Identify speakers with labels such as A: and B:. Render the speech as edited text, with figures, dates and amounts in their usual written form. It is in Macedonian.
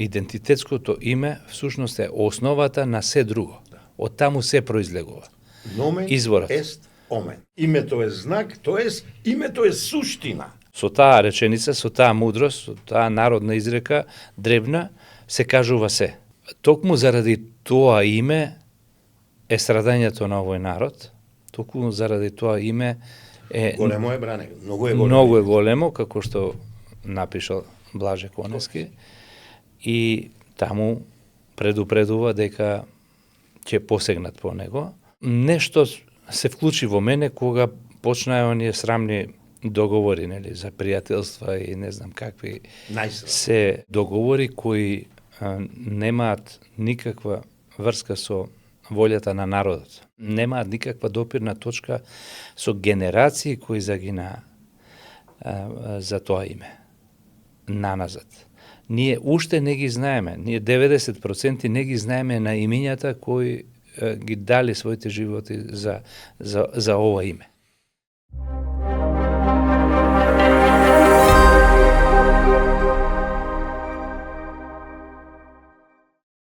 A: идентитетското име всушност е основата на се друго. Од таму се произлегува.
B: Номен
A: Изворот.
B: ест омен. Името е знак, тоест името е суштина.
A: Со таа реченица, со таа мудрост, со таа народна изрека, древна, се кажува се. Токму заради тоа име е страдањето на овој народ, токму заради тоа име е...
B: Големо е, бране, многу е големо.
A: Многу е големо, како што напишал Блаже Конески, и таму предупредува дека ќе посегнат по него. Нешто се вклучи во мене кога почнаа оние срамни договори, нели, за пријателства и не знам какви се договори кои немаат никаква врска со волјата на народот. Немаат никаква допирна точка со генерации кои загинаа за тоа име. Наназад. Ние уште не ги знаеме, ние 90% не ги знаеме на имињата кои ги дали своите животи за ова име.